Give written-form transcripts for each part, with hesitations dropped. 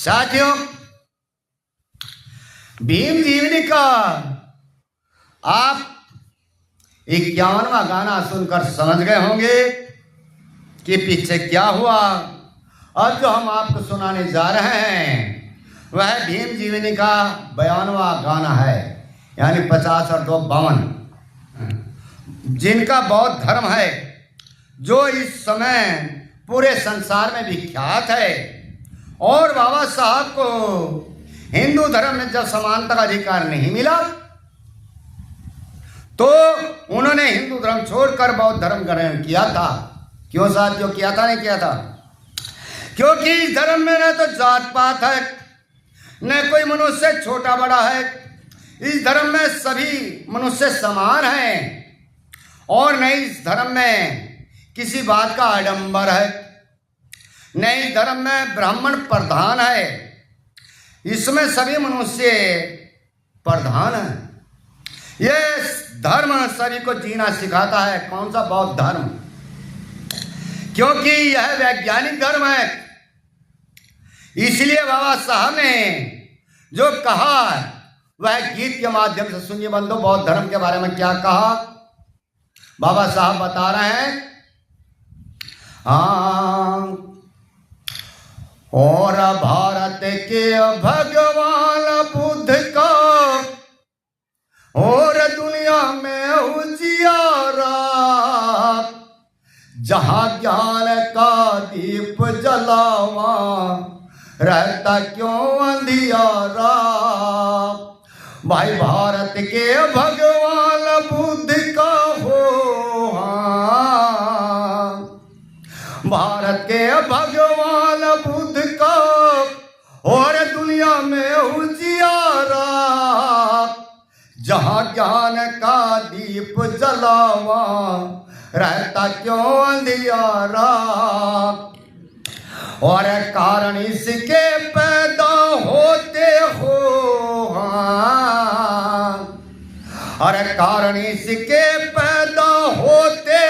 साथियों, भीम जीवनी का आप 51वां गाना सुनकर समझ गए होंगे कि पीछे क्या हुआ। अब जो हम आपको सुनाने जा रहे हैं वह भीम जीवनी का 52वां गाना है, यानी 50 और 2 52, जिनका बौद्ध धर्म है जो इस समय पूरे संसार में विख्यात है। और बाबा साहब को हिंदू धर्म में जब समानता का अधिकार नहीं मिला तो उन्होंने हिंदू धर्म छोड़कर बौद्ध धर्म ग्रहण किया था। क्यों साथियों किया था? नहीं किया था क्योंकि इस धर्म में न तो जात पात है, न कोई मनुष्य छोटा बड़ा है। इस धर्म में सभी मनुष्य समान हैं और न इस धर्म में किसी बात का आडंबर है, न इस धर्म में ब्राह्मण प्रधान है। इसमें सभी मनुष्य प्रधान है। यह धर्म सभी को जीना सिखाता है। कौन सा? बौद्ध धर्म, क्योंकि यह वैज्ञानिक धर्म है। इसलिए बाबा साहब ने जो कहा वह गीत के माध्यम से सुनिए बंधु। बौद्ध धर्म के बारे में क्या कहा बाबा साहब बता रहे हैं। हाँ, और भारत के भगवान बुद्ध का और दुनिया में उजियारा, जहां ज्ञान का दीप जलावा रहता क्यों अंधियारा। भाई भारत के भगवान बुद्ध का हो, भारत के भगवान बुद्ध का और दुनिया में उजियारा, जहां ज्ञान का दीप जलावा रहता क्यों अंधियारा। और कारण इसके पैदा होते हो, और कारण इसके पैदा होते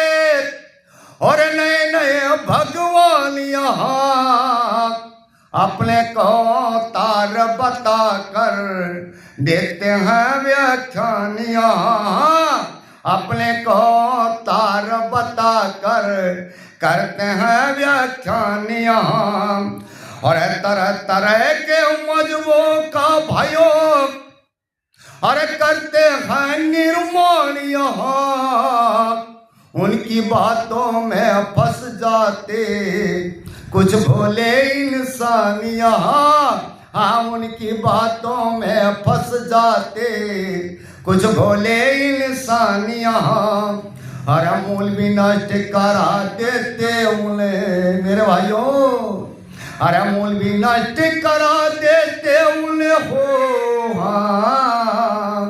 और नए नए भगवान यहाँ अपने को तार बता कर देते हैं व्याख्यान। यहाँ अपने को तार बता कर करते हैं व्याख्यान यहाँ। और तरह तरह के मजबूर का भाइयों और करते हैं निर्माण यहाँ। उनकी बातों में फंस जाते कुछ भोले इंसान यहाँ। हाँ, उनकी बातों में फंस जाते कुछ भोले इंसान यहाँ। हर मूल भी नष्ट करा देते उन्हें मेरे भाइयों, हर मूल भी नष्ट करा देते उन्हें हो। हाँ,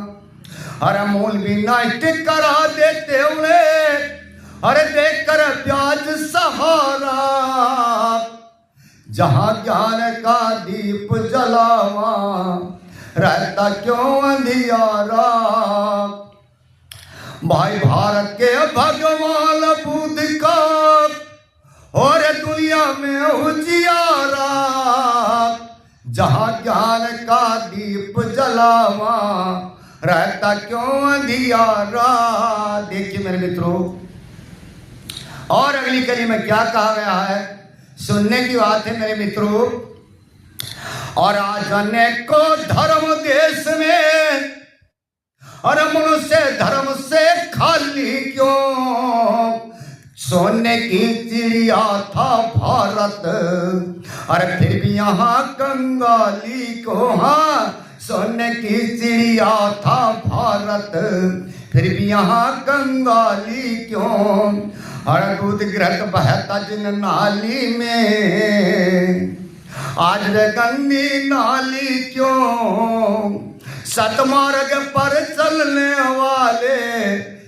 हर मूल भी नष्ट करा देते उन्हें, अरे देखकर प्याज सहारा, जहां ज्ञान का दीप जलावा रहता क्यों अंधियारा। भाई भारत के भगवान बुद्ध का और दुनिया में उजियारा, जहां ज्ञान का दीप जलावा रहता क्यों अंधियारा। देखिए मेरे मित्रों, और अगली कड़ी में क्या कहा गया है सुनने की बात है मेरे मित्रों। और आज अनेको धर्म देश में और मनुष्य धर्म से खाली क्यों। सोने की चिड़िया था भारत और फिर भी यहाँ कंगाली को। हाँ, सोने की चिड़िया था भारत फिर भी यहाँ कंगाली क्यों। और दूध घृत बहता जिन नाली में आज वे गंदी नाली क्यों। सतमार्ग पर चलने वाले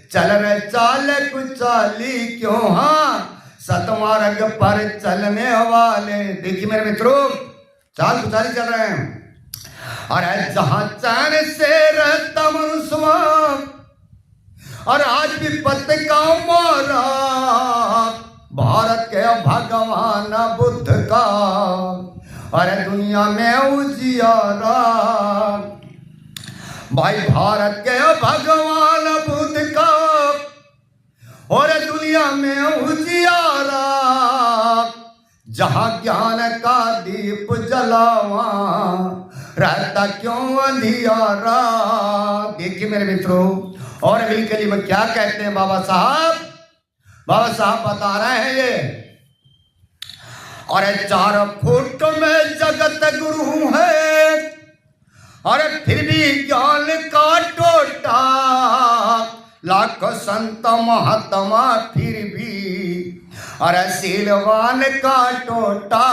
चल रहे चाल कुचाली क्यों। हाँ, सतमार्ग पर चलने वाले देखिए मेरे मित्रों चाल कुचाली चल रहे हैं। और जहां चैन से रहता मनुष्य और आज भी पत्ते का मारा भारत के भगवान बुद्ध का अरे दुनिया में उजियारा। भाई भारत के भगवान बुद्ध का और दुनिया में उजियारा, जहां ज्ञान का दीप जलावा रहता क्यों अंधियारा। देखिए मेरे मित्रों, और अगली कली में क्या कहते हैं बाबा साहब बता रहे हैं ये, अरे 4 फुट में जगत गुरु है, अरे फिर भी ज्ञान का टोटा, लाख संत महात्मा फिर भी अरे शीलवान का टोटा।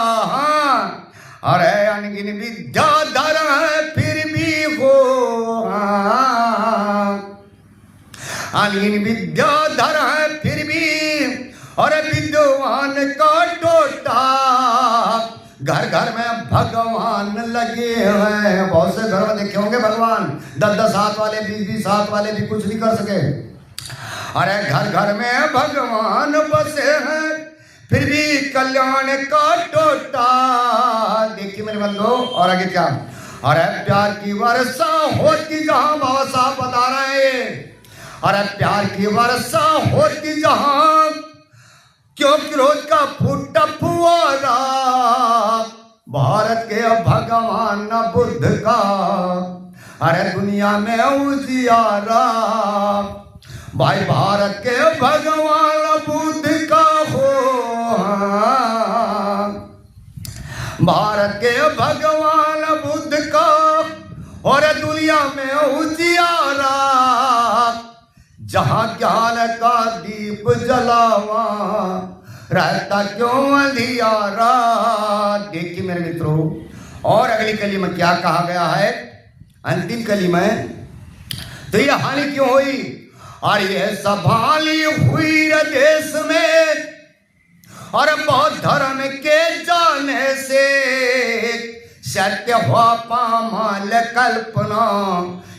अरे अनगिन विद्याधर है फिर भी हो, अनगिन विद्याधर है फिर भी अरे विद्वान का टोटा। घर घर में भगवान लगे हैं, बहुत से घर में देखे होंगे भगवान 10-10 हाथ वाले 20-20 हाथ वाले भी कुछ नहीं कर सके। अरे घर घर में भगवान बसे हैं फिर भी कल्याण का टोटा। देखिए मेरे बंधु, और आगे क्या, अरे प्यार की वर्षा होती जहां, बाबा साहब बता रहे हैं, अरे प्यार की वर्षा होती जहां, क्यों क्रोध का फूटा फुआरा। भारत के भगवान बुद्ध का अरे दुनिया में उजियारा। भाई भारत के भगवान बुद्ध का हो, भारत के भगवान बुद्ध का और दुनिया में उजियारा, जहां ज्ञान का दीप जलावा रहता क्यों अंधियारा। देखिए मेरे मित्रों, और अगली कली में क्या कहा गया है, अंतिम कली में, तो ये हानि क्यों हुई, और ये संभाली हुई देश में और बहुत धर्म के जाने से, सत्य हुआ पामाल कल्पना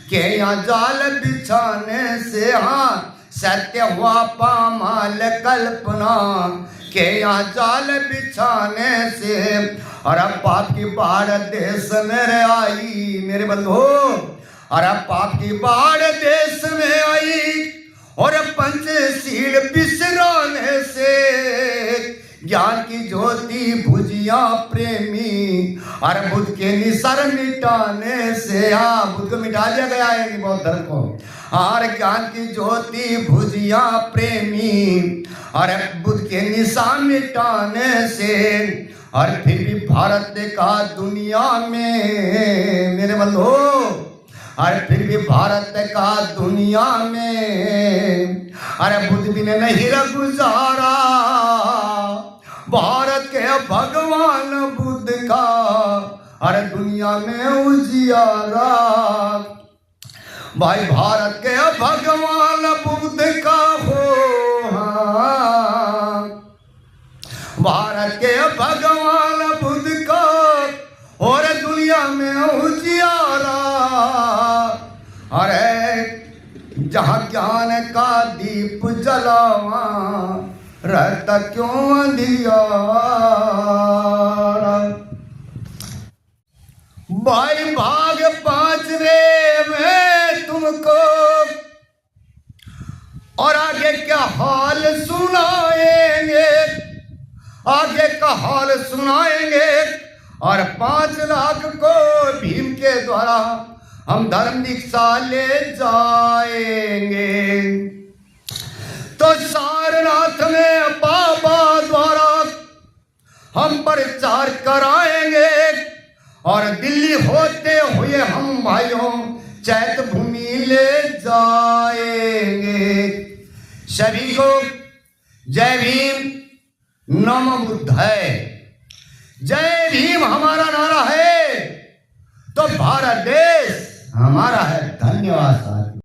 के यहाँ जाल बिछाने से। हाँ, सत्य हुआ पामाल कल्पना के यहाँ जाल बिछाने से, और अब पाप की बाढ़ देश में आई मेरे बंधु, और अब पाप की बाढ़ देश में आई, और पंचशील बिसराने से, ज्ञान की ज्योति भुजिया प्रेमी, और बुद्ध के निसर मिटाने से। हाँ, बुद्ध को मिटा दिया गया है बौद्ध धर्म को, और ज्ञान की ज्योति भुजिया प्रेमी, और बुद्ध के निशान मिटाने से, और फिर भी भारत का दुनिया में मेरे बंधु, और फिर भी भारत का दुनिया में अरे बुद्ध भी ने नहीं गुजारा। भारत के भगवान बुद्ध का अरे दुनिया में उजियारा। भाई भारत के भगवान बुद्ध का हो, भारत के भगवान बुद्ध का और दुनिया में उजियारा। अरे जहाँ ज्ञान का दीप जलावा रहता क्यों अंधियारा। भाई भाग 5वें में तुमको और आगे क्या हाल सुनाएंगे, आगे का हाल सुनाएंगे। और 5 लाख को भीम के द्वारा हम धर्म दीक्षा ले जाएंगे। तो सारनाथ में बाबा द्वारा हम प्रचार कराएंगे, और दिल्ली होते हुए हम भाइयों चैत भूमि ले जाएंगे। सभी को जय भीम, नमो बुद्धाय। जय भीम हमारा नारा है तो भारत देश हमारा है। धन्यवाद।